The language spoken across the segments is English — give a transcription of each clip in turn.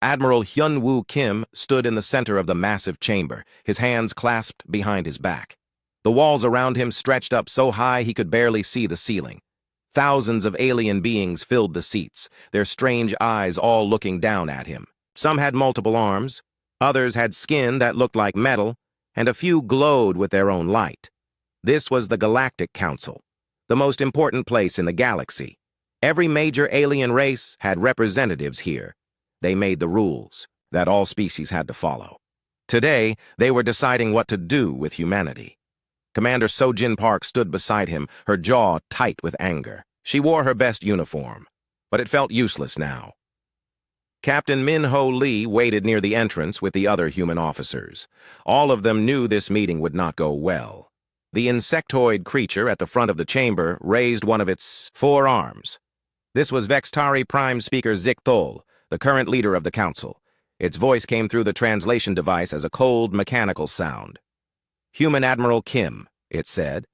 Admiral Hyun-woo Kim stood in the center of the massive chamber, his hands clasped behind his back. The walls around him stretched up so high he could barely see the ceiling. Thousands of alien beings filled the seats, their strange eyes all looking down at him. Some had multiple arms, others had skin that looked like metal, and a few glowed with their own light. This was the Galactic Council, the most important place in the galaxy. Every major alien race had representatives here. They made the rules that all species had to follow. Today, they were deciding what to do with humanity. Commander Sojin Park stood beside him, her jaw tight with anger. She wore her best uniform, but it felt useless now. Captain Min-ho Lee waited near the entrance with the other human officers. All of them knew this meeting would not go well. The insectoid creature at the front of the chamber raised one of its 4 arms. This was Vextari Prime Speaker Zik Thol, the current leader of the council. Its voice came through the translation device as a cold, mechanical sound. "Human Admiral Kim," it said,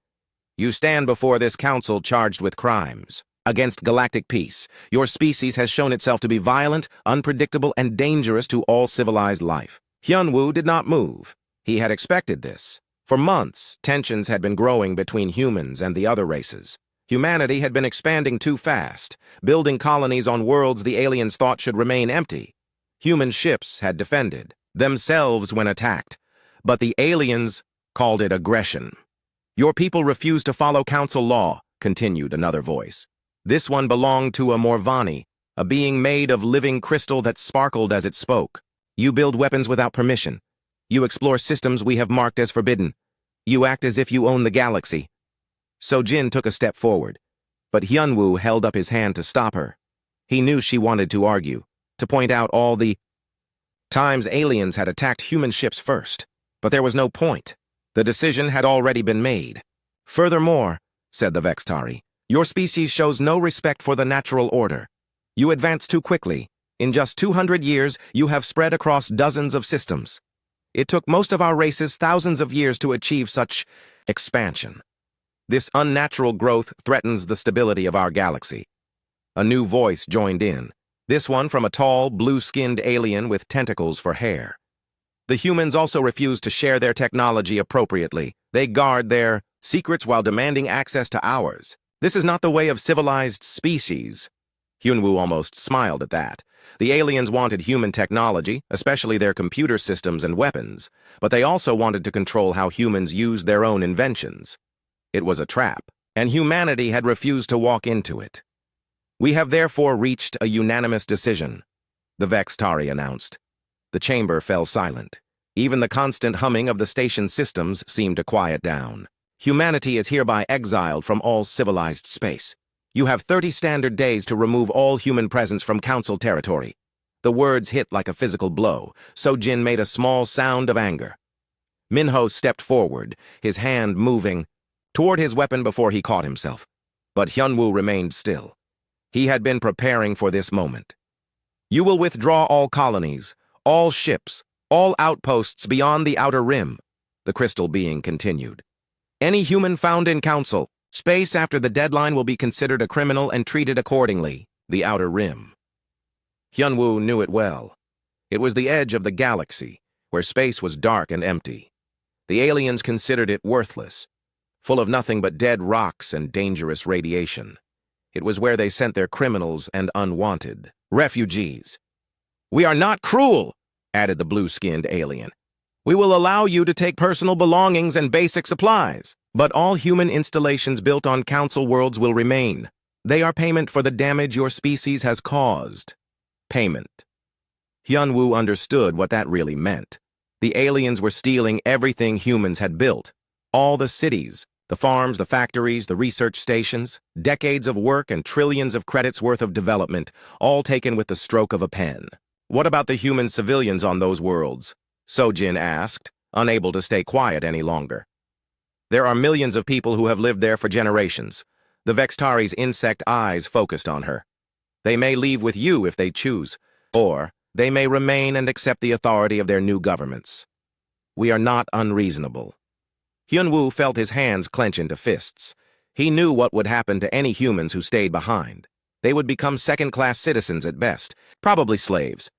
"you stand before this council charged with crimes against galactic peace. Your species has shown itself to be violent, unpredictable, and dangerous to all civilized life." Hyun-woo did not move. He had expected this. For months, tensions had been growing between humans and the other races. Humanity had been expanding too fast, building colonies on worlds the aliens thought should remain empty. Human ships had defended themselves when attacked, but the aliens called it aggression. "Your people refused to follow council law," continued another voice. This one belonged to a Morvani, a being made of living crystal that sparkled as it spoke. "You build weapons without permission. You explore systems we have marked as forbidden. You act as if you own the galaxy." Sojin took a step forward, but Hyun-woo held up his hand to stop her. He knew she wanted to argue, to point out all the times aliens had attacked human ships first, but there was no point. The decision had already been made. "Furthermore," said the Vextari, "your species shows no respect for the natural order. You advance too quickly. In just 200 years, you have spread across dozens of systems. It took most of our races thousands of years to achieve such expansion. This unnatural growth threatens the stability of our galaxy." A new voice joined in, this one from a tall, blue-skinned alien with tentacles for hair. "The humans also refuse to share their technology appropriately. They guard their secrets while demanding access to ours. This is not the way of civilized species." Hyun-woo almost smiled at that. The aliens wanted human technology, especially their computer systems and weapons, but they also wanted to control how humans used their own inventions. It was a trap, and humanity had refused to walk into it. "We have therefore reached a unanimous decision," the Vextari announced. The chamber fell silent. Even the constant humming of the station systems seemed to quiet down. "Humanity is hereby exiled from all civilized space. You have 30 standard days to remove all human presence from council territory." The words hit like a physical blow. Sojin made a small sound of anger. Min-ho stepped forward, his hand moving toward his weapon before he caught himself. But Hyun-woo remained still. He had been preparing for this moment. "You will withdraw all colonies, all ships, all outposts beyond the outer rim," the crystal being continued. "Any human found in council space after the deadline will be considered a criminal and treated accordingly." The outer rim. Hyun-woo knew it well. It was the edge of the galaxy, where space was dark and empty. The aliens considered it worthless, full of nothing but dead rocks and dangerous radiation. It was where they sent their criminals and unwanted refugees. "We are not cruel," added the blue-skinned alien. "We will allow you to take personal belongings and basic supplies. But all human installations built on council worlds will remain. They are payment for the damage your species has caused." Payment. Hyun-woo understood what that really meant. The aliens were stealing everything humans had built. All the cities, the farms, the factories, the research stations, decades of work and trillions of credits worth of development, all taken with the stroke of a pen. "What about the human civilians on those worlds?" Sojin asked, unable to stay quiet any longer. "There are millions of people who have lived there for generations." The Vextari's insect eyes focused on her. "They may leave with you if they choose, or they may remain and accept the authority of their new governments. We are not unreasonable." Hyun-woo felt his hands clench into fists. He knew what would happen to any humans who stayed behind. They would become second-class citizens at best, probably slaves.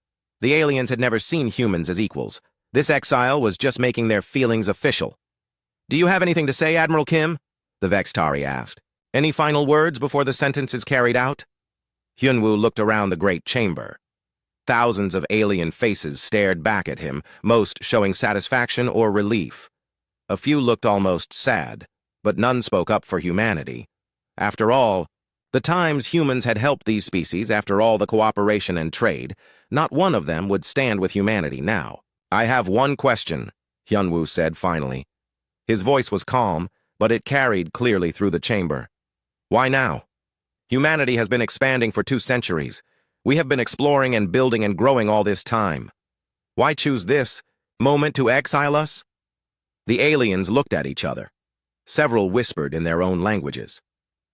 The aliens had never seen humans as equals. This exile was just making their feelings official. "Do you have anything to say, Admiral Kim?" the Vextari asked. "Any final words before the sentence is carried out?" Hyunwoo looked around the great chamber. Thousands of alien faces stared back at him, most showing satisfaction or relief. A few looked almost sad, but none spoke up for humanity. After all, the times humans had helped these species after all the cooperation and trade, not one of them would stand with humanity now. "I have one question," Hyunwoo said finally. His voice was calm, but it carried clearly through the chamber. "Why now? Humanity has been expanding for 2 centuries. We have been exploring and building and growing all this time. Why choose this moment to exile us?" The aliens looked at each other. Several whispered in their own languages.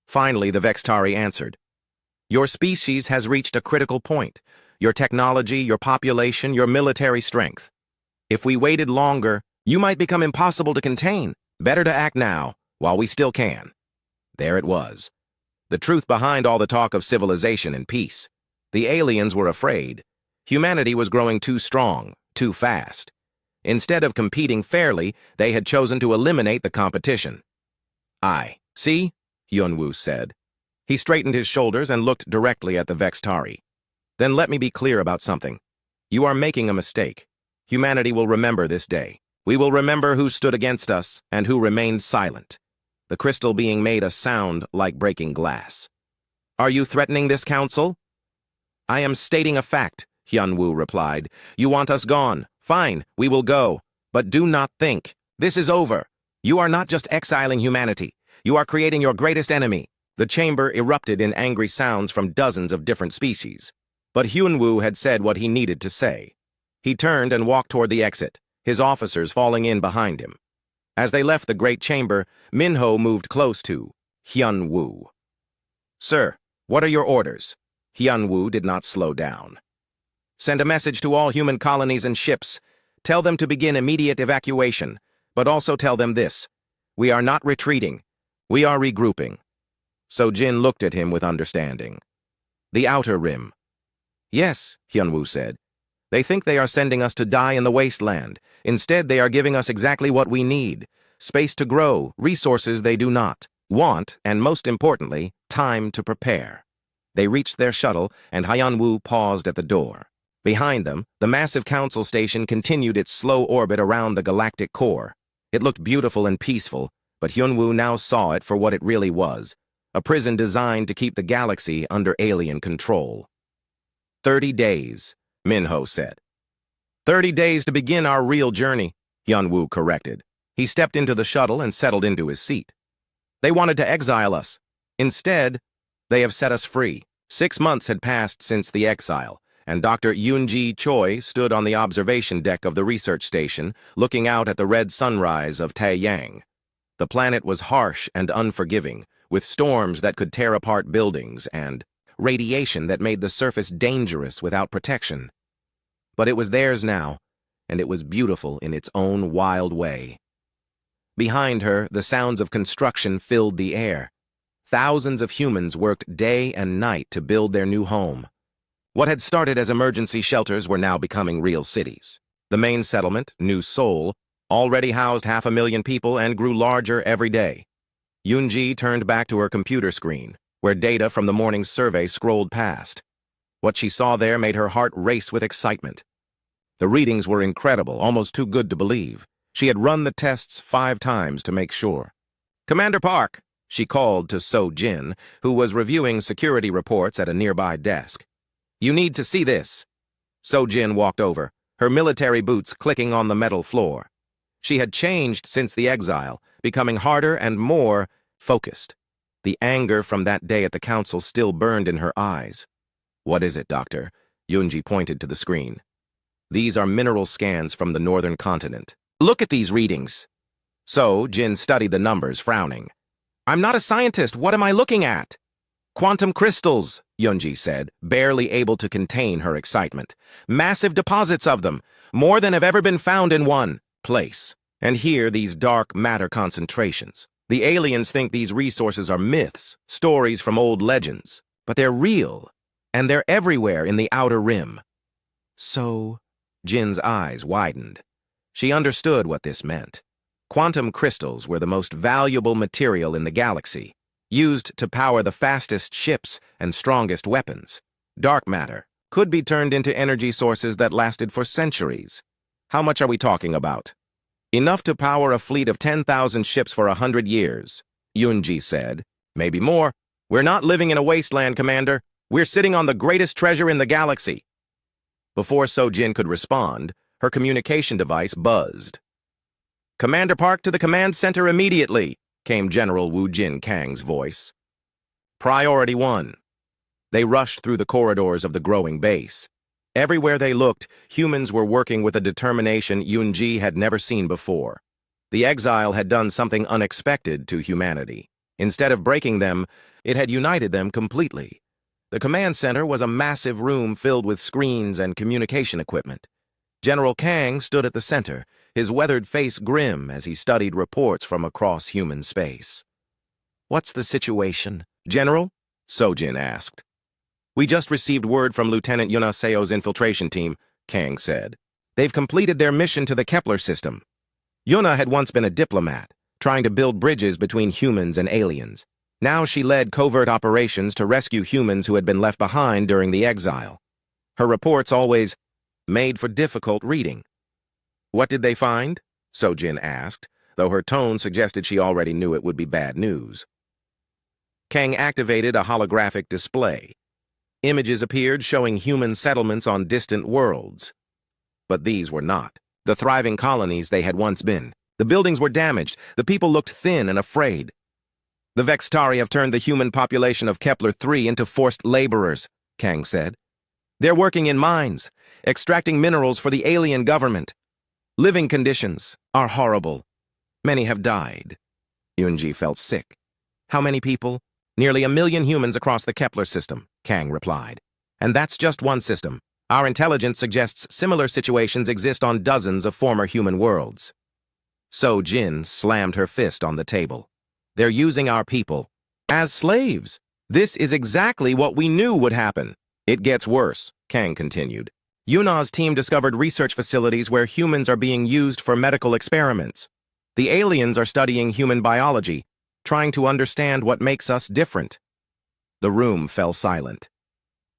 Finally, the Vextari answered. "Your species has reached a critical point. Your technology, your population, your military strength. If we waited longer, you might become impossible to contain. Better to act now, while we still can." There it was. The truth behind all the talk of civilization and peace. The aliens were afraid. Humanity was growing too strong, too fast. Instead of competing fairly, they had chosen to eliminate the competition. "I see," Hyunwoo said. He straightened his shoulders and looked directly at the Vextari. "Then let me be clear about something. You are making a mistake. Humanity will remember this day. We will remember who stood against us and who remained silent." The crystal being made a sound like breaking glass. "Are you threatening this council?" "I am stating a fact," Hyunwoo replied. "You want us gone. Fine, we will go. But do not think. This is over. You are not just exiling humanity. You are creating your greatest enemy." The chamber erupted in angry sounds from dozens of different species. But Hyunwoo had said what he needed to say. He turned and walked toward the exit, his officers falling in behind him. As they left the great chamber, Minho moved close to Hyunwoo. "Sir, what are your orders?" Hyunwoo did not slow down. "Send a message to all human colonies and ships. Tell them to begin immediate evacuation, but also tell them this. We are not retreating. We are regrouping." So Jin looked at him with understanding. "The Outer Rim." "Yes," Hyunwoo said. "They think they are sending us to die in the wasteland. Instead, they are giving us exactly what we need. Space to grow, resources they do not want, and most importantly, time to prepare." They reached their shuttle, and Hyunwoo paused at the door. Behind them, the massive council station continued its slow orbit around the galactic core. It looked beautiful and peaceful, but Hyunwoo now saw it for what it really was, a prison designed to keep the galaxy under alien control. 30 days, Minho said. 30 days to begin our real journey, Hyunwoo corrected. He stepped into the shuttle and settled into his seat. They wanted to exile us. Instead, they have set us free. 6 months had passed since the exile, and Dr. Yoonji Choi stood on the observation deck of the research station, looking out at the red sunrise of Taeyang. The planet was harsh and unforgiving, with storms that could tear apart buildings and radiation that made the surface dangerous without protection. But it was theirs now, and it was beautiful in its own wild way. Behind her, the sounds of construction filled the air. Thousands of humans worked day and night to build their new home. What had started as emergency shelters were now becoming real cities. The main settlement, New Seoul, already housed 500,000 people and grew larger every day. Yoonji turned back to her computer screen, where data from the morning's survey scrolled past. What she saw there made her heart race with excitement. The readings were incredible, almost too good to believe. She had run the tests 5 times to make sure. "Commander Park," she called to So Jin, who was reviewing security reports at a nearby desk. "You need to see this." So Jin walked over, her military boots clicking on the metal floor. She had changed since the exile, becoming harder and more focused. The anger from that day at the council still burned in her eyes. "What is it, Doctor?" Yoonji pointed to the screen. "These are mineral scans from the northern continent. Look at these readings." So Jin studied the numbers, frowning. "I'm not a scientist. What am I looking at?" "Quantum crystals," Yoonji said, barely able to contain her excitement. "Massive deposits of them, more than have ever been found in one place. And here, these dark matter concentrations. The aliens think these resources are myths, stories from old legends. But they're real, and they're everywhere in the Outer Rim." So, Jin's eyes widened. She understood what this meant. Quantum crystals were the most valuable material in the galaxy, used to power the fastest ships and strongest weapons. Dark matter could be turned into energy sources that lasted for centuries. How much are we talking about? Enough to power a fleet of 10,000 ships for 100 years, Yunji said. Maybe more. We're not living in a wasteland, Commander. We're sitting on the greatest treasure in the galaxy. Before Sojin could respond, her communication device buzzed. Commander Park to the command center immediately, came General Wu Jin Kang's voice. Priority 1. They rushed through the corridors of the growing base. Everywhere they looked, humans were working with a determination Yunji had never seen before. The exile had done something unexpected to humanity. Instead of breaking them, it had united them completely. The command center was a massive room filled with screens and communication equipment. General Kang stood at the center, his weathered face grim as he studied reports from across human space. What's the situation, General? Sojin asked. We just received word from Lieutenant Yunaseo's infiltration team, Kang said. They've completed their mission to the Kepler system. Yuna had once been a diplomat, trying to build bridges between humans and aliens. Now she led covert operations to rescue humans who had been left behind during the exile. Her reports always made for difficult reading. What did they find? Sojin asked, though her tone suggested she already knew it would be bad news. Kang activated a holographic display. Images appeared showing human settlements on distant worlds. But these were not the thriving colonies they had once been. The buildings were damaged. The people looked thin and afraid. The Vextari have turned the human population of Kepler-3 into forced laborers, Kang said. They're working in mines, extracting minerals for the alien government. Living conditions are horrible. Many have died. Yunji felt sick. How many people? Nearly 1 million humans across the Kepler system, Kang replied. And that's just one system. Our intelligence suggests similar situations exist on dozens of former human worlds. Sojin slammed her fist on the table. They're using our people as slaves. This is exactly what we knew would happen. It gets worse, Kang continued. Yuna's team discovered research facilities where humans are being used for medical experiments. The aliens are studying human biology, trying to understand what makes us different. The room fell silent.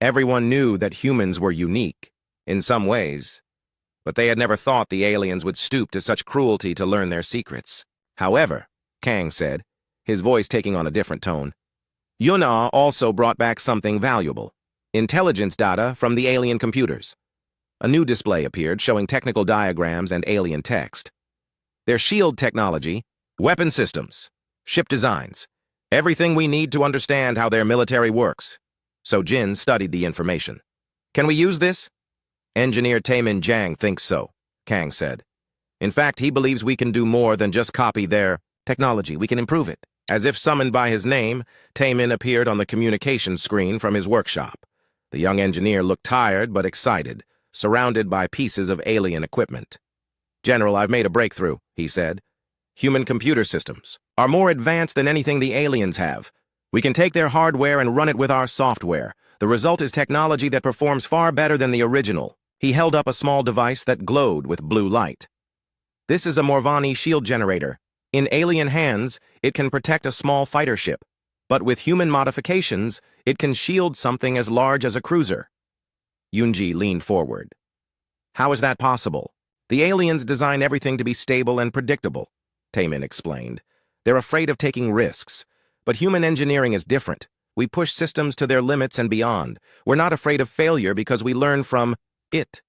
Everyone knew that humans were unique, in some ways, but they had never thought the aliens would stoop to such cruelty to learn their secrets. However, Kang said, his voice taking on a different tone, Yuna also brought back something valuable. Intelligence data from the alien computers. A new display appeared showing technical diagrams and alien text. Their shield technology, weapon systems, ship designs, everything we need to understand how their military works. Sojin studied the information. Can we use this? Engineer Taemin Jang thinks so, Kang said. In fact, he believes we can do more than just copy their technology. We can improve it. As if summoned by his name, Taemin appeared on the communication screen from his workshop. The young engineer looked tired but excited, surrounded by pieces of alien equipment. General, I've made a breakthrough, he said. Human computer systems are more advanced than anything the aliens have. We can take their hardware and run it with our software. The result is technology that performs far better than the original. He held up a small device that glowed with blue light. This is a Morvani shield generator. In alien hands, it can protect a small fighter ship, but with human modifications, it can shield something as large as a cruiser. Yunji leaned forward. How is that possible? The aliens design everything to be stable and predictable, Taemin explained. They're afraid of taking risks, but human engineering is different. We push systems to their limits and beyond. We're not afraid of failure because we learn from it.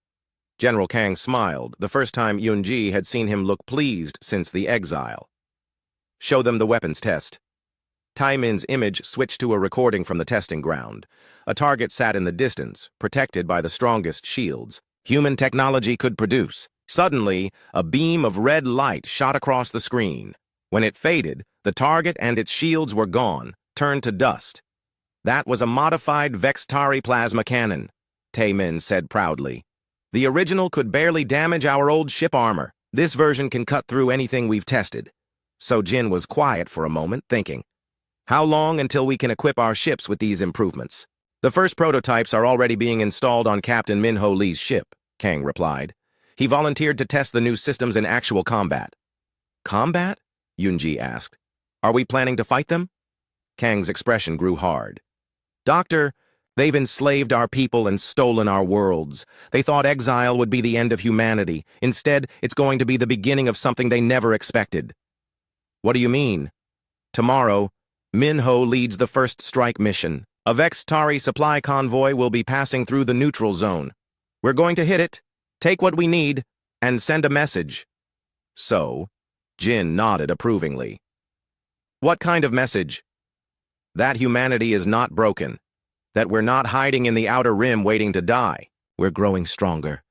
General Kang smiled, the first time Yunji had seen him look pleased since the exile. Show them the weapons test. Taemin's image switched to a recording from the testing ground. A target sat in the distance, protected by the strongest shields human technology could produce. Suddenly, a beam of red light shot across the screen. When it faded, the target and its shields were gone, turned to dust. That was a modified Vextari plasma cannon, Taemin said proudly. The original could barely damage our old ship armor. This version can cut through anything we've tested. Sojin was quiet for a moment, thinking. How long until we can equip our ships with these improvements? The first prototypes are already being installed on Captain Minho Lee's ship, Kang replied. He volunteered to test the new systems in actual combat. Combat? Yunji asked. Are we planning to fight them? Kang's expression grew hard. Doctor, they've enslaved our people and stolen our worlds. They thought exile would be the end of humanity. Instead, it's going to be the beginning of something they never expected. What do you mean? Tomorrow, Minho leads the first strike mission. A Vex-Tari supply convoy will be passing through the neutral zone. We're going to hit it, take what we need, and send a message. So, Jin nodded approvingly. What kind of message? That humanity is not broken. That we're not hiding in the outer rim waiting to die. We're growing stronger,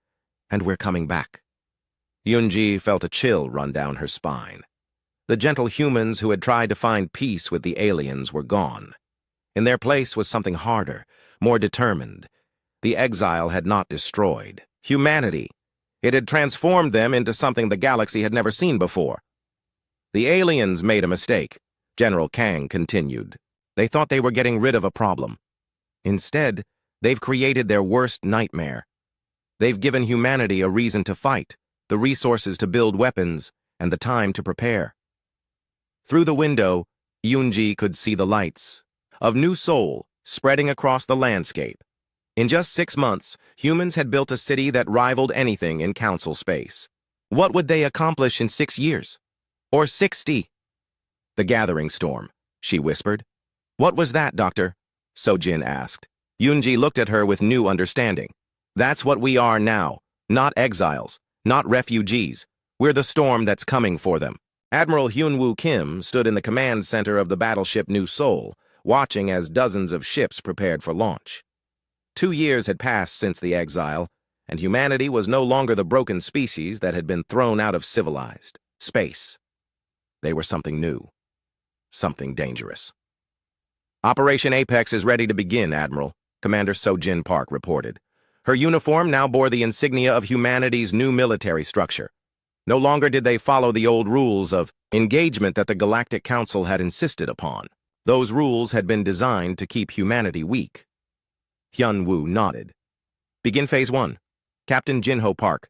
and we're coming back. Yunji felt a chill run down her spine. The gentle humans who had tried to find peace with the aliens were gone. In their place was something harder, more determined. The exile had not destroyed humanity. It had transformed them into something the galaxy had never seen before. The aliens made a mistake, General Kang continued. They thought they were getting rid of a problem. Instead, they've created their worst nightmare. They've given humanity a reason to fight, the resources to build weapons, and the time to prepare. Through the window, Yunji could see the lights of New Seoul spreading across the landscape. In just 6 months, humans had built a city that rivaled anything in council space. What would they accomplish in 6 years? Or 60? The gathering storm, she whispered. What was that, Doctor? Sojin asked. Yunji looked at her with new understanding. That's what we are now. Not exiles, not refugees. We're the storm that's coming for them. Admiral Hyunwoo Kim stood in the command center of the battleship New Seoul, watching as dozens of ships prepared for launch. 2 years had passed since the exile, and humanity was no longer the broken species that had been thrown out of civilized space. They were something new, something dangerous. Operation Apex is ready to begin, Admiral, Commander Sojin Park reported. Her uniform now bore the insignia of humanity's new military structure. No longer did they follow the old rules of engagement that the Galactic Council had insisted upon. Those rules had been designed to keep humanity weak. Hyunwoo nodded. Begin Phase 1. Captain Jinho Park.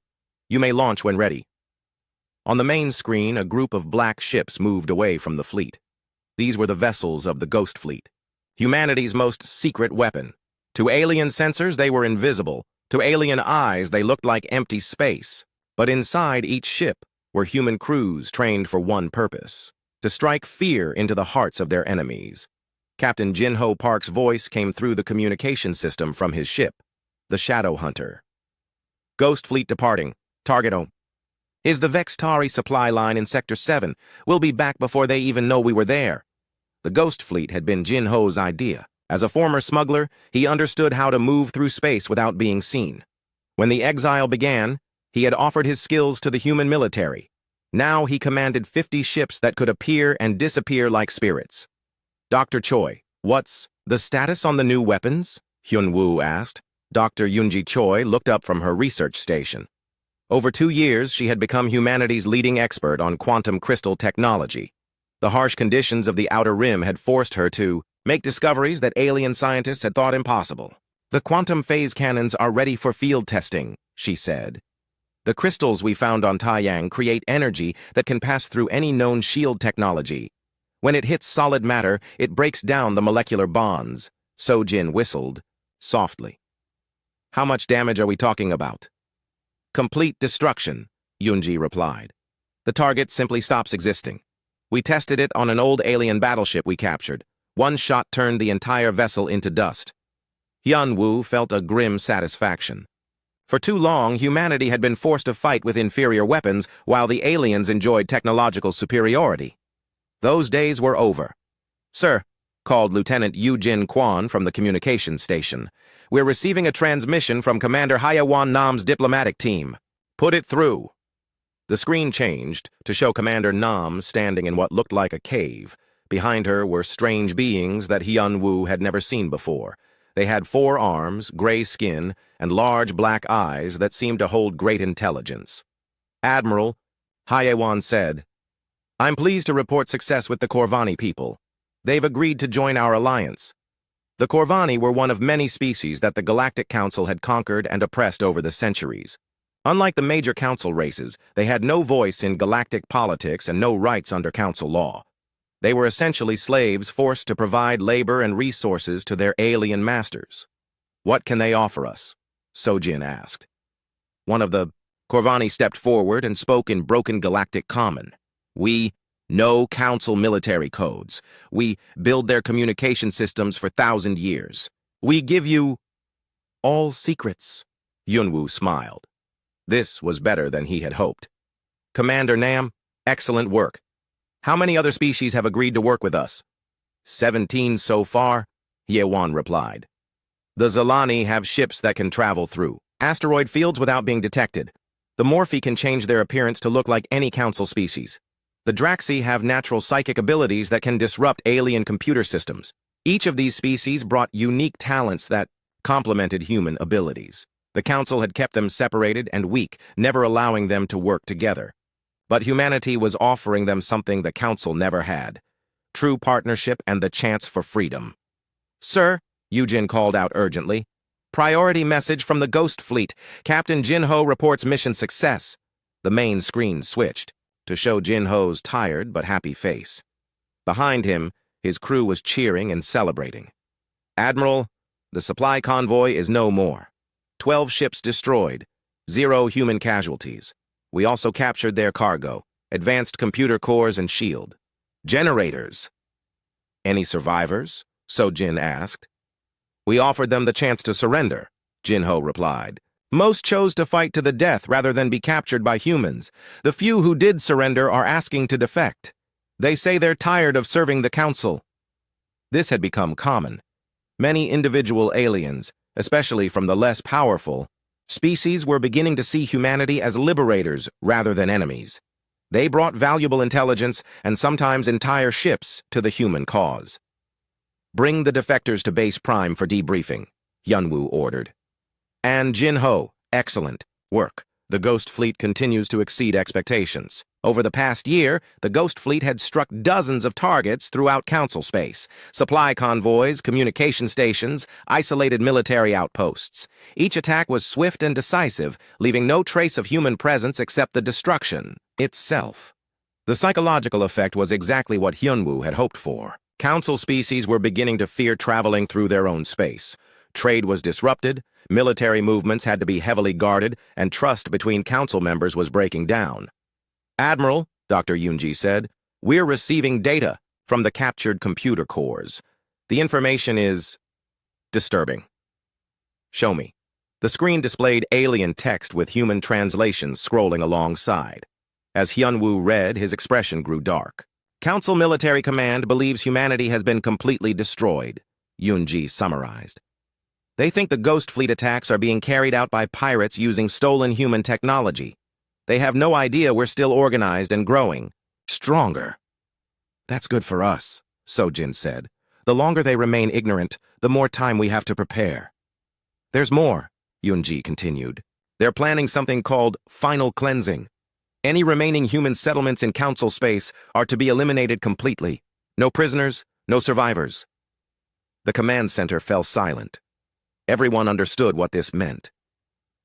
You may launch when ready. On the main screen, a group of black ships moved away from the fleet. These were the vessels of the Ghost Fleet, humanity's most secret weapon. To alien sensors, they were invisible. To alien eyes, they looked like empty space. But inside each ship were human crews trained for one purpose: to strike fear into the hearts of their enemies. Captain Jinho Park's voice came through the communication system from his ship, the Shadow Hunter. Ghost Fleet departing. Target O. Is the Vex-Tari supply line in Sector 7. We'll be back before they even know we were there. The Ghost Fleet had been Jinho's idea. As a former smuggler, he understood how to move through space without being seen. When the exile began, he had offered his skills to the human military. Now he commanded 50 ships that could appear and disappear like spirits. Dr. Choi, what's the status on the new weapons? Hyunwoo asked. Dr. Yunji Choi looked up from her research station. Over 2 years, she had become humanity's leading expert on quantum crystal technology. The harsh conditions of the Outer Rim had forced her to make discoveries that alien scientists had thought impossible. The quantum phase cannons are ready for field testing, she said. The crystals we found on Taiyang create energy that can pass through any known shield technology. When it hits solid matter, it breaks down the molecular bonds. Sojin whistled softly. How much damage are we talking about? Complete destruction, Yunji replied. The target simply stops existing. We tested it on an old alien battleship we captured. One shot turned the entire vessel into dust. Hyunwoo felt a grim satisfaction. For too long, humanity had been forced to fight with inferior weapons while the aliens enjoyed technological superiority. Those days were over. Sir, called Lieutenant Yoo-Jin Kwon from the communications station, we're receiving a transmission from Commander Hyewan Nam's diplomatic team. Put it through. The screen changed to show Commander Nam standing in what looked like a cave. Behind her were strange beings that Hyunwoo had never seen before. They had 4 arms, gray skin, and large black eyes that seemed to hold great intelligence. Admiral, Hyewan said, I'm pleased to report success with the Korvani people. They've agreed to join our alliance. The Corvani were one of many species that the Galactic Council had conquered and oppressed over the centuries. Unlike the major council races, they had no voice in galactic politics and no rights under council law. They were essentially slaves forced to provide labor and resources to their alien masters. "What can they offer us?" Sojin asked. One of the Corvani stepped forward and spoke in broken galactic common. "We know council military codes. We build their communication systems for 1,000 years. We give you all secrets." Yunwu smiled. This was better than he had hoped. "Commander Nam, excellent work. How many other species have agreed to work with us?" 17 so far, Yewan replied. "The Zalani have ships that can travel through asteroid fields without being detected. The Morphi can change their appearance to look like any council species. The Draxi have natural psychic abilities that can disrupt alien computer systems. Each of these species brought unique talents that complemented human abilities. The council had kept them separated and weak, never allowing them to work together. But humanity was offering them something the council never had: true partnership and the chance for freedom. "Sir," Yujin called out urgently, "priority message from the Ghost Fleet. Captain Jinho reports mission success." The main screen switched to show Jinho's tired but happy face. Behind him, his crew was cheering and celebrating. "Admiral, the supply convoy is no more. 12 ships destroyed, 0 human casualties. We also captured their cargo, advanced computer cores and shield. Generators." "Any survivors?" Sojin asked. "We offered them the chance to surrender," Jinho replied. "Most chose to fight to the death rather than be captured by humans. The few who did surrender are asking to defect. They say they're tired of serving the council." This had become common. Many individual aliens, especially from the less powerful species, were beginning to see humanity as liberators rather than enemies. They brought valuable intelligence and sometimes entire ships to the human cause. "Bring the defectors to Base Prime for debriefing," Yunwu ordered. "And Jinho, excellent work. The Ghost Fleet continues to exceed expectations. Over the past year, the Ghost Fleet had struck dozens of targets throughout Council space: supply convoys, communication stations, isolated military outposts. Each attack was swift and decisive, leaving no trace of human presence except the destruction itself." The psychological effect was exactly what Hyunwoo had hoped for. Council species were beginning to fear traveling through their own space. Trade was disrupted, military movements had to be heavily guarded, and trust between council members was breaking down. "Admiral," Dr. Yunji said, "we're receiving data from the captured computer cores. The information is disturbing." "Show me." The screen displayed alien text with human translations scrolling alongside. As Hyunwoo read, his expression grew dark. "Council Military Command believes humanity has been completely destroyed," Yunji summarized. "They think the Ghost Fleet attacks are being carried out by pirates using stolen human technology. They have no idea we're still organized and growing stronger." "That's good for us," Sojin said. "The longer they remain ignorant, the more time we have to prepare." "There's more," Yunji continued. "They're planning something called final cleansing. Any remaining human settlements in council space are to be eliminated completely. No prisoners, no survivors." The command center fell silent. Everyone understood what this meant.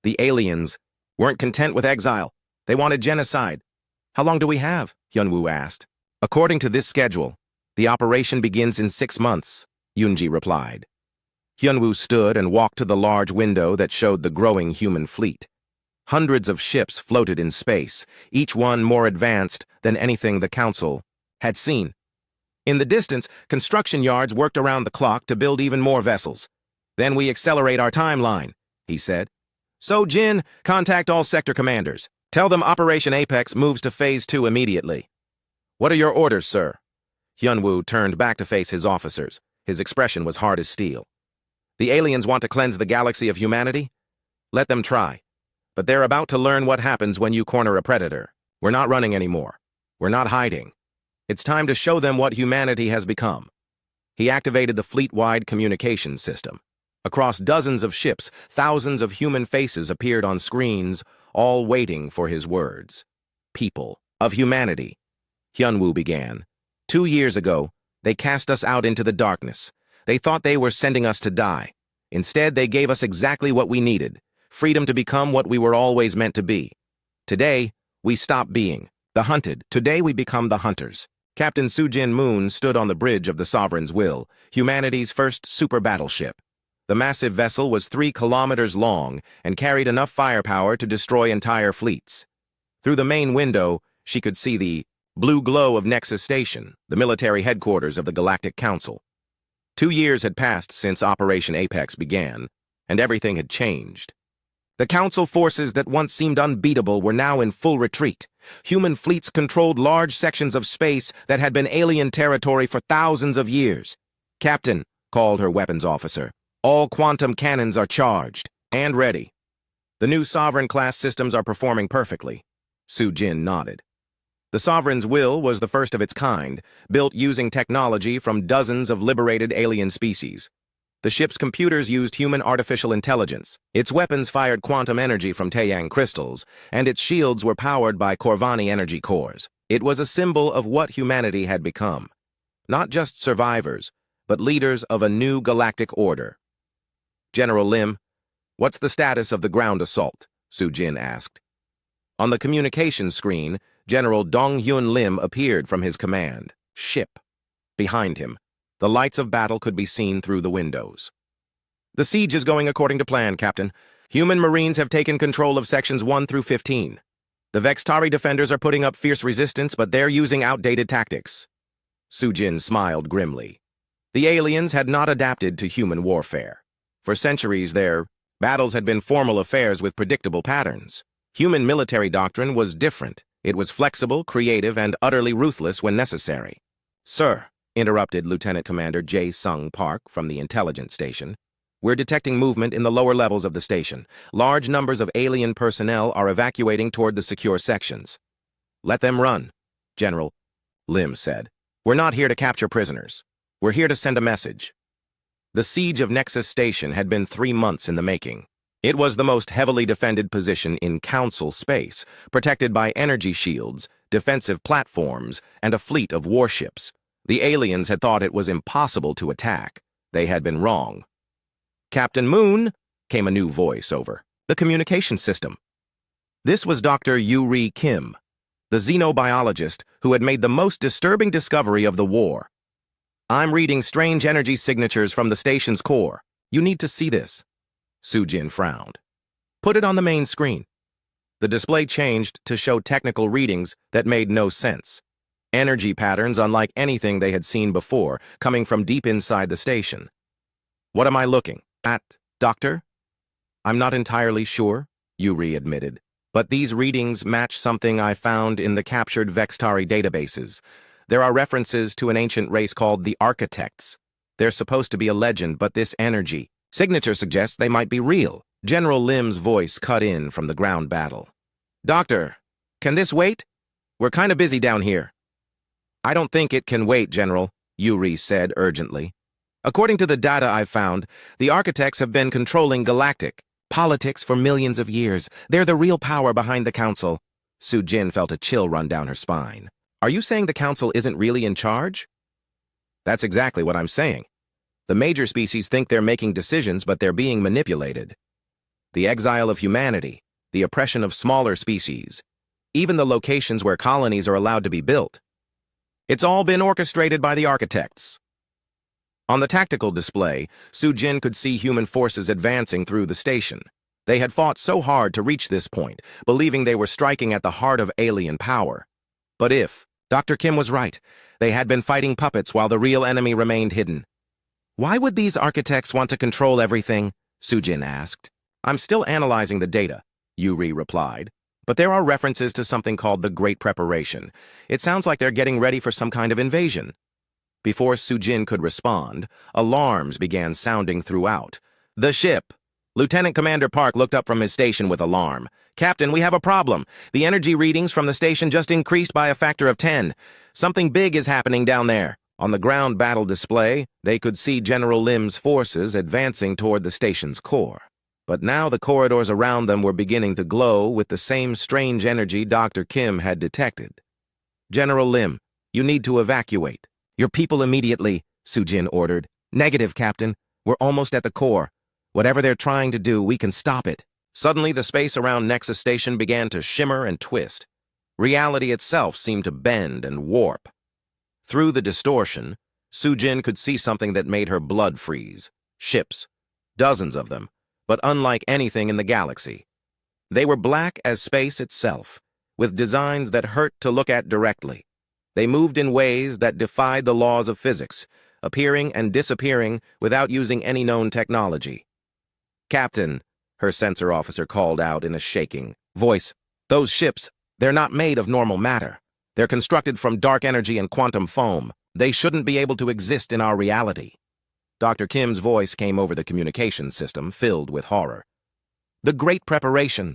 The aliens weren't content with exile. They wanted genocide. "How long do we have?" Hyunwoo asked. "According to this schedule, the operation begins in 6 months," Yunji replied. Hyunwoo stood and walked to the large window that showed the growing human fleet. Hundreds of ships floated in space, each one more advanced than anything the council had seen. In the distance, construction yards worked around the clock to build even more vessels. "Then we accelerate our timeline," he said. "So, Jin, contact all sector commanders. Tell them Operation Apex moves to Phase 2 immediately." "What are your orders, sir?" Hyunwoo turned back to face his officers. His expression was hard as steel. "The aliens want to cleanse the galaxy of humanity? Let them try. But they're about to learn what happens when you corner a predator. We're not running anymore. We're not hiding. It's time to show them what humanity has become." He activated the fleet-wide communication system. Across dozens of ships, thousands of human faces appeared on screens, all waiting for his words. "People of humanity," Hyunwoo began. "2 years ago, they cast us out into the darkness. They thought they were sending us to die. Instead, they gave us exactly what we needed, freedom to become what we were always meant to be. Today, we stop being the hunted. Today, we become the hunters. Captain Sujin Moon stood on the bridge of the Sovereign's Will, humanity's first super battleship. The massive vessel was 3 kilometers long and carried enough firepower to destroy entire fleets. Through the main window, she could see the blue glow of Nexus Station, the military headquarters of the Galactic Council. 2 years had passed since Operation Apex began, and everything had changed. The Council forces that once seemed unbeatable were now in full retreat. Human fleets controlled large sections of space that had been alien territory for thousands of years. "Captain," called her weapons officer, "all quantum cannons are charged and ready. The new Sovereign-class systems are performing perfectly." Sujin nodded. The Sovereign's Will was the first of its kind, built using technology from dozens of liberated alien species. The ship's computers used human artificial intelligence. Its weapons fired quantum energy from Taeyang crystals, and its shields were powered by Corvani energy cores. It was a symbol of what humanity had become. Not just survivors, but leaders of a new galactic order. "General Lim, what's the status of the ground assault?" Sujin asked. On the communications screen, General Dong-Hyun Lim appeared from his command ship. Behind him, the lights of battle could be seen through the windows. "The siege is going according to plan, Captain. Human Marines have taken control of sections 1 through 15. The Vextari defenders are putting up fierce resistance, but they're using outdated tactics." Sujin smiled grimly. The aliens had not adapted to human warfare. For centuries, their battles had been formal affairs with predictable patterns. Human military doctrine was different. It was flexible, creative, and utterly ruthless when necessary. "Sir," interrupted Lieutenant Commander Jae Sung Park from the intelligence station, "we're detecting movement in the lower levels of the station. Large numbers of alien personnel are evacuating toward the secure sections." "Let them run," General Lim said. "We're not here to capture prisoners. We're here to send a message." The siege of Nexus Station had been 3 months in the making. It was the most heavily defended position in Council space, protected by energy shields, defensive platforms, and a fleet of warships. The aliens had thought it was impossible to attack. They had been wrong. "Captain Moon," came a new voice over the communication system. This was Dr. Yuri Kim, the xenobiologist who had made the most disturbing discovery of the war. "I'm reading strange energy signatures from the station's core. You need to see this." Sujin frowned. "Put it on the main screen." The display changed to show technical readings that made no sense. Energy patterns unlike anything they had seen before, coming from deep inside the station. "What am I looking at, Doctor?" "I'm not entirely sure," Yuri admitted, "but these readings match something I found in the captured Vextari databases. There are references to an ancient race called the Architects. They're supposed to be a legend, but this energy signature suggests they might be real." General Lim's voice cut in from the ground battle. "Doctor, can this wait? We're kind of busy down here." "I don't think it can wait, General," Yuri said urgently. "According to the data I've found, the Architects have been controlling galactic politics for millions of years. They're the real power behind the Council." Sujin felt a chill run down her spine. "Are you saying the Council isn't really in charge?" "That's exactly what I'm saying. The major species think they're making decisions, but they're being manipulated. The exile of humanity, the oppression of smaller species, even the locations where colonies are allowed to be built. It's all been orchestrated by the Architects." On the tactical display, Sujin could see human forces advancing through the station. They had fought so hard to reach this point, believing they were striking at the heart of alien power. But if Dr. Kim was right, they had been fighting puppets while the real enemy remained hidden. "Why would these Architects want to control everything?" Sujin asked. "I'm still analyzing the data," Yuri replied. "But there are references to something called the Great Preparation. It sounds like they're getting ready for some kind of invasion." Before Sujin could respond, alarms began sounding throughout. "The ship!" Lieutenant Commander Park looked up from his station with alarm. "Captain, we have a problem. The energy readings from the station just increased by a factor of 10. Something big is happening down there." On the ground battle display, they could see General Lim's forces advancing toward the station's core. But now the corridors around them were beginning to glow with the same strange energy Dr. Kim had detected. "General Lim, you need to evacuate. Your people immediately," Sujin ordered. Negative, Captain. We're almost at the core. Whatever they're trying to do, we can stop it. Suddenly, the space around Nexus Station began to shimmer and twist. Reality itself seemed to bend and warp. Through the distortion, Sujin could see something that made her blood freeze. Ships. Dozens of them, but unlike anything in the galaxy. They were black as space itself, with designs that hurt to look at directly. They moved in ways that defied the laws of physics, appearing and disappearing without using any known technology. Captain, her sensor officer called out in a shaking voice, those ships, they're not made of normal matter. They're constructed from dark energy and quantum foam. They shouldn't be able to exist in our reality. Dr. Kim's voice came over the communication system, filled with horror. The Great Preparation.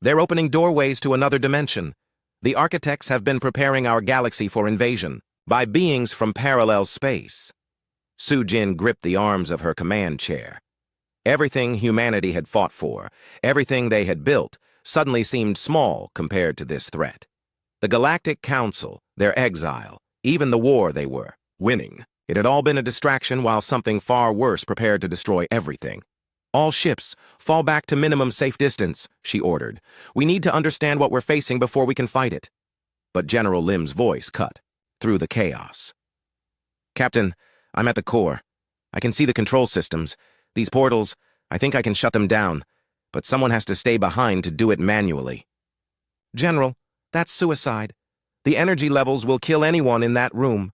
They're opening doorways to another dimension. The architects have been preparing our galaxy for invasion by beings from parallel space. Sujin gripped the arms of her command chair. Everything humanity had fought for, everything they had built, suddenly seemed small compared to this threat. The Galactic Council, their exile, even the war they were winning. It had all been a distraction while something far worse prepared to destroy everything. All ships, fall back to minimum safe distance, she ordered. We need to understand what we're facing before we can fight it. But General Lim's voice cut through the chaos. Captain, I'm at the core. I can see the control systems. These portals, I think I can shut them down, but someone has to stay behind to do it manually. General, that's suicide. The energy levels will kill anyone in that room.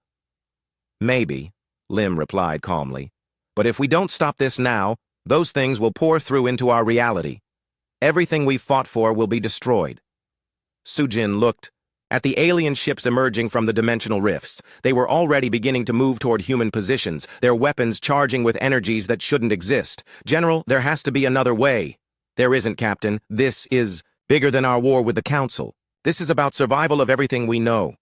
Maybe, Lim replied calmly. But if we don't stop this now, those things will pour through into our reality. Everything we've fought for will be destroyed. Sujin looked at the alien ships emerging from the dimensional rifts. They were already beginning to move toward human positions, their weapons charging with energies that shouldn't exist. General, there has to be another way. There isn't, Captain. This is bigger than our war with the Council. This is about survival of everything we know.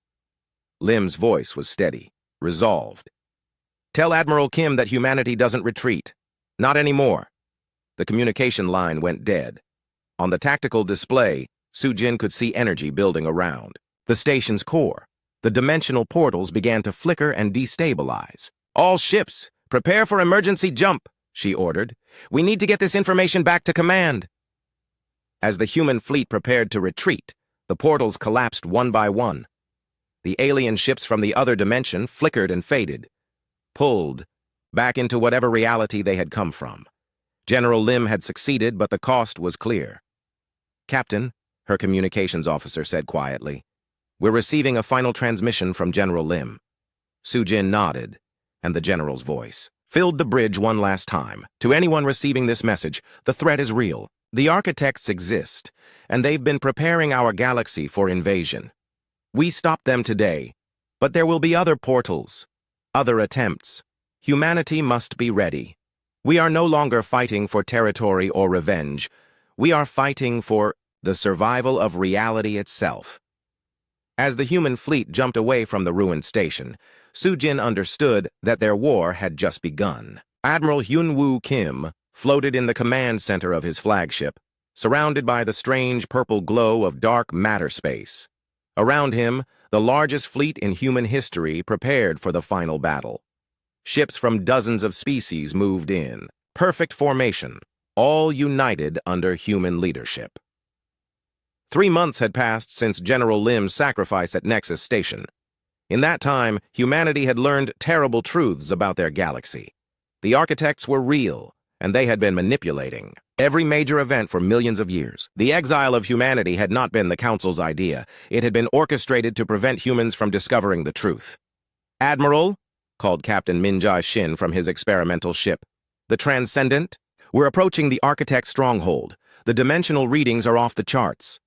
Lim's voice was steady, resolved. Tell Admiral Kim that humanity doesn't retreat. Not anymore. The communication line went dead. On the tactical display, Sujin could see energy building around the station's core. The dimensional portals began to flicker and destabilize. All ships, prepare for emergency jump, she ordered. We need to get this information back to command. As the human fleet prepared to retreat, the portals collapsed one by one. The alien ships from the other dimension flickered and faded, pulled back into whatever reality they had come from. General Lim had succeeded, but the cost was clear. Captain, her communications officer said quietly, we're receiving a final transmission from General Lim. Sujin nodded, and the general's voice filled the bridge one last time. To anyone receiving this message, the threat is real. The architects exist, and they've been preparing our galaxy for invasion. We stopped them today, but there will be other portals, other attempts. Humanity must be ready. We are no longer fighting for territory or revenge. We are fighting for the survival of reality itself. As the human fleet jumped away from the ruined station, Sujin understood that their war had just begun. Admiral Hyunwoo Kim floated in the command center of his flagship, surrounded by the strange purple glow of dark matter space. Around him, the largest fleet in human history prepared for the final battle. Ships from dozens of species moved in, perfect formation, all united under human leadership. 3 months had passed since General Lim's sacrifice at Nexus Station. In that time, humanity had learned terrible truths about their galaxy. The architects were real, and they had been manipulating every major event for millions of years. The exile of humanity had not been the Council's idea. It had been orchestrated to prevent humans from discovering the truth. Admiral, called Captain Minjai Shin from his experimental ship. The Transcendent? We're approaching the architect's stronghold. The dimensional readings are off the charts.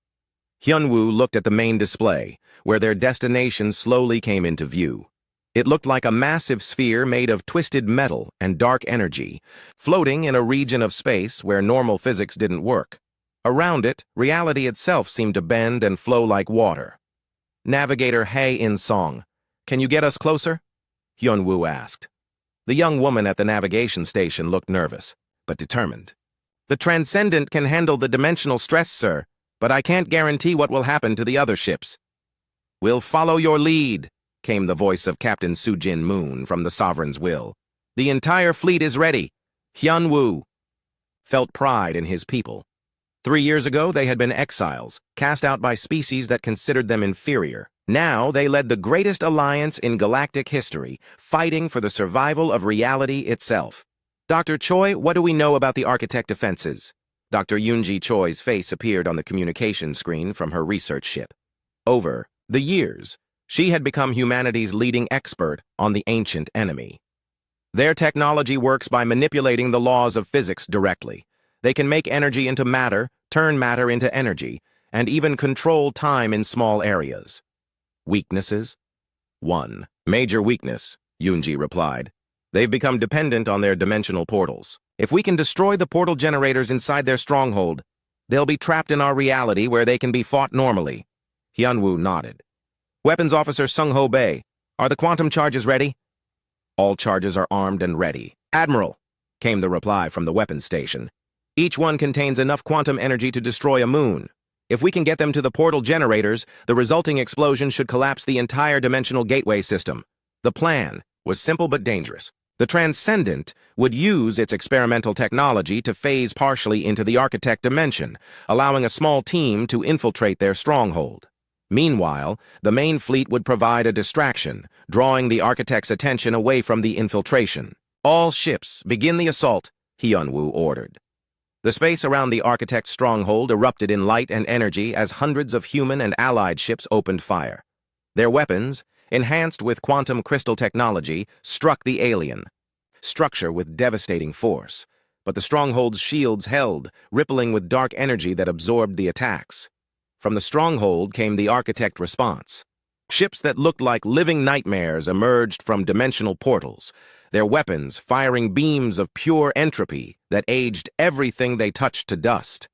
Hyunwoo looked at the main display, where their destination slowly came into view. It looked like a massive sphere made of twisted metal and dark energy, floating in a region of space where normal physics didn't work. Around it, reality itself seemed to bend and flow like water. Navigator Hae In-song, can you get us closer? Hyunwoo asked. The young woman at the navigation station looked nervous, but determined. The Transcendent can handle the dimensional stress, sir, but I can't guarantee what will happen to the other ships. We'll follow your lead, came the voice of Captain Sujin Moon from the Sovereign's will. The entire fleet is ready. Hyun-woo felt pride in his people. 3 years ago, they had been exiles, cast out by species that considered them inferior. Now, they led the greatest alliance in galactic history, fighting for the survival of reality itself. Dr. Choi, what do we know about the Architect defenses? Dr. Yoonji Choi's face appeared on the communication screen from her research ship. Over the years, she had become humanity's leading expert on the ancient enemy. Their technology works by manipulating the laws of physics directly. They can make energy into matter, turn matter into energy, and even control time in small areas. Weaknesses? 1. Major weakness, Yoonji replied. They've become dependent on their dimensional portals. If we can destroy the portal generators inside their stronghold, they'll be trapped in our reality where they can be fought normally. Hyun-woo nodded. Weapons Officer Sung-ho Bae, are the quantum charges ready? All charges are armed and ready. Admiral, came the reply from the weapons station. Each one contains enough quantum energy to destroy a moon. If we can get them to the portal generators, the resulting explosion should collapse the entire dimensional gateway system. The plan was simple but dangerous. The Transcendent would use its experimental technology to phase partially into the Architect dimension, allowing a small team to infiltrate their stronghold. Meanwhile, the main fleet would provide a distraction, drawing the Architect's attention away from the infiltration. All ships, begin the assault, Hyun-woo ordered. The space around the Architect's stronghold erupted in light and energy as hundreds of human and allied ships opened fire. Their weapons, enhanced with quantum crystal technology, struck the alien structure with devastating force, but the stronghold's shields held, rippling with dark energy that absorbed the attacks. From the stronghold came the Architect response. Ships that looked like living nightmares emerged from dimensional portals, their weapons firing beams of pure entropy that aged everything they touched to dust.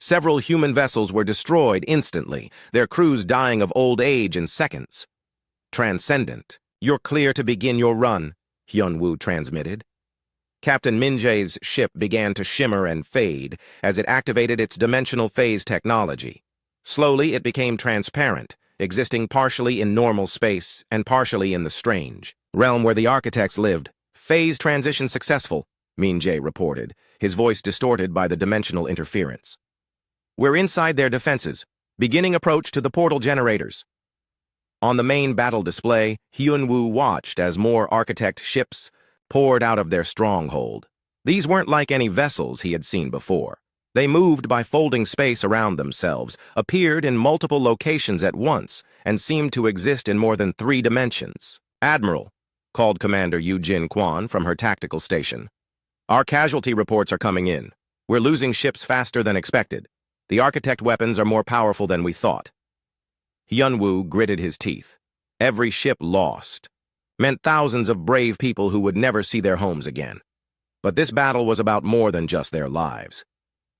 Several human vessels were destroyed instantly, their crews dying of old age in seconds. Transcendent, you're clear to begin your run, Hyun-woo transmitted. Captain Min-jae's ship began to shimmer and fade as it activated its dimensional phase technology. Slowly, it became transparent, existing partially in normal space and partially in the strange realm where the Architects lived. Phase transition successful, Min-jae reported, his voice distorted by the dimensional interference. We're inside their defenses, beginning approach to the portal generators. On the main battle display, Hyun-woo watched as more Architect ships poured out of their stronghold. These weren't like any vessels he had seen before. They moved by folding space around themselves, appeared in multiple locations at once, and seemed to exist in more than 3 dimensions. Admiral, called Commander Yoo-jin Kwon from her tactical station. Our casualty reports are coming in. We're losing ships faster than expected. The Architect weapons are more powerful than we thought. Hyun-woo gritted his teeth. Every ship lost meant thousands of brave people who would never see their homes again. But this battle was about more than just their lives.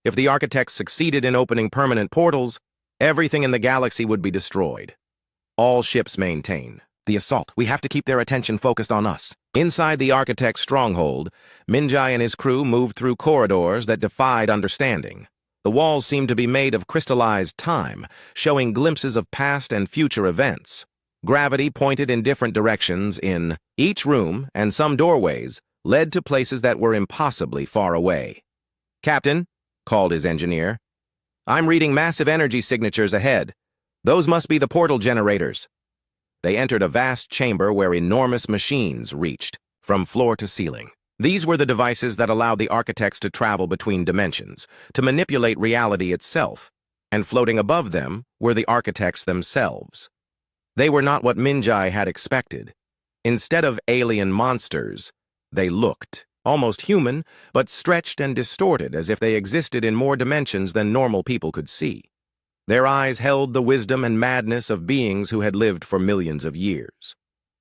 If the Architects succeeded in opening permanent portals, everything in the galaxy would be destroyed. All ships maintain the assault. We have to keep their attention focused on us. Inside the Architect's stronghold, Min-jae and his crew moved through corridors that defied understanding. The walls seemed to be made of crystallized time, showing glimpses of past and future events. Gravity pointed in different directions in each room, and some doorways led to places that were impossibly far away. Captain, called his engineer, I'm reading massive energy signatures ahead. Those must be the portal generators. They entered a vast chamber where enormous machines reached from floor to ceiling. These were the devices that allowed the Architects to travel between dimensions, to manipulate reality itself, and floating above them were the Architects themselves. They were not what Min-jae had expected. Instead of alien monsters, they looked almost human, but stretched and distorted as if they existed in more dimensions than normal people could see. Their eyes held the wisdom and madness of beings who had lived for millions of years.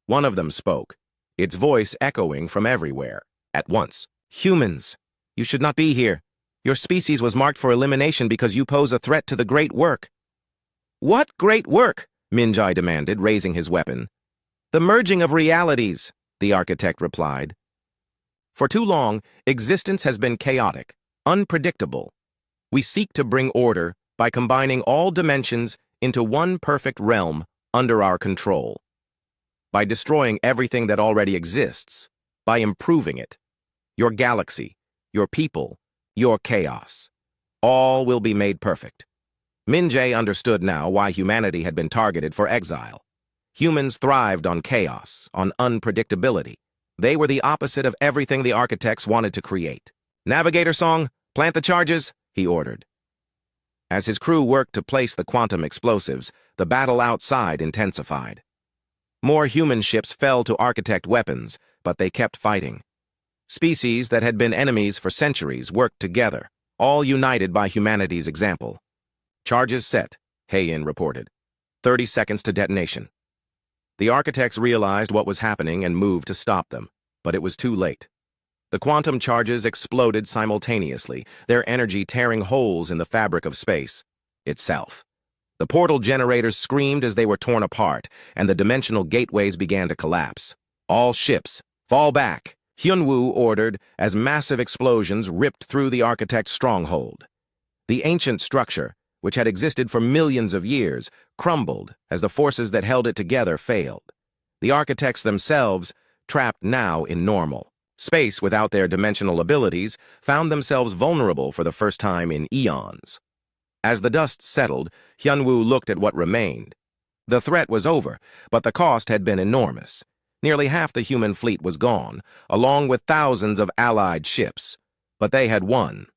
One of them spoke, its voice echoing from everywhere. At once, humans, you should not be here. Your species was marked for elimination because you pose a threat to the great work. What great work? Min-jae demanded, raising his weapon. The merging of realities, the Architect replied. For too long, existence has been chaotic, unpredictable. We seek to bring order by combining all dimensions into one perfect realm under our control. By destroying everything that already exists, by improving it. Your galaxy, your people, your chaos. All will be made perfect. Minjay understood now why humanity had been targeted for exile. Humans thrived on chaos, on unpredictability. They were the opposite of everything the architects wanted to create. "Navigator Song, plant the charges," he ordered. As his crew worked to place the quantum explosives, the battle outside intensified. More human ships fell to architect weapons, but they kept fighting. Species that had been enemies for centuries worked together, all united by humanity's example. "Charges set," Hayin reported. 30 seconds to detonation. The architects realized what was happening and moved to stop them, but it was too late. The quantum charges exploded simultaneously, their energy tearing holes in the fabric of space itself. The portal generators screamed as they were torn apart, and the dimensional gateways began to collapse. "All ships, fall back," Hyunwoo ordered as massive explosions ripped through the architect's stronghold. The ancient structure, which had existed for millions of years, crumbled as the forces that held it together failed. The architects themselves, trapped now in normal space without their dimensional abilities, found themselves vulnerable for the first time in eons. As the dust settled, Hyunwoo looked at what remained. The threat was over, but the cost had been enormous. Nearly half the human fleet was gone, along with thousands of allied ships. But they had won.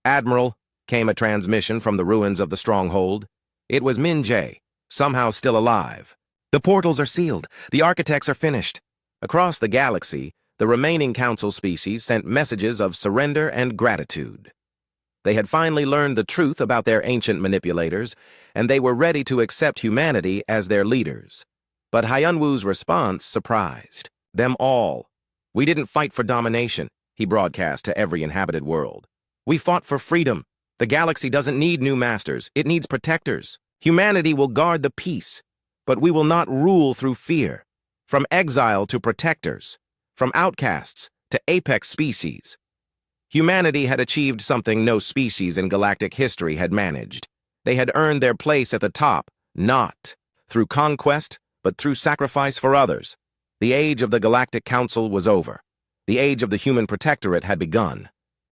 "Admiral," came a transmission from the ruins of the stronghold. It was Minjay, somehow still alive. "The portals are sealed. The architects are finished." Across the galaxy, the remaining council species sent messages of surrender and gratitude. They had finally learned the truth about their ancient manipulators, and they were ready to accept humanity as their leaders. But Hyunwoo's response surprised them all. "We didn't fight for domination," he broadcast to every inhabited world. "We fought for freedom. The galaxy doesn't need new masters, it needs protectors. Humanity will guard the peace, but we will not rule through fear. From exile to protectors, from outcasts to apex species." Humanity had achieved something no species in galactic history had managed. They had earned their place at the top, not through conquest, but through sacrifice for others. The age of the Galactic Council was over. The age of the human protectorate had begun.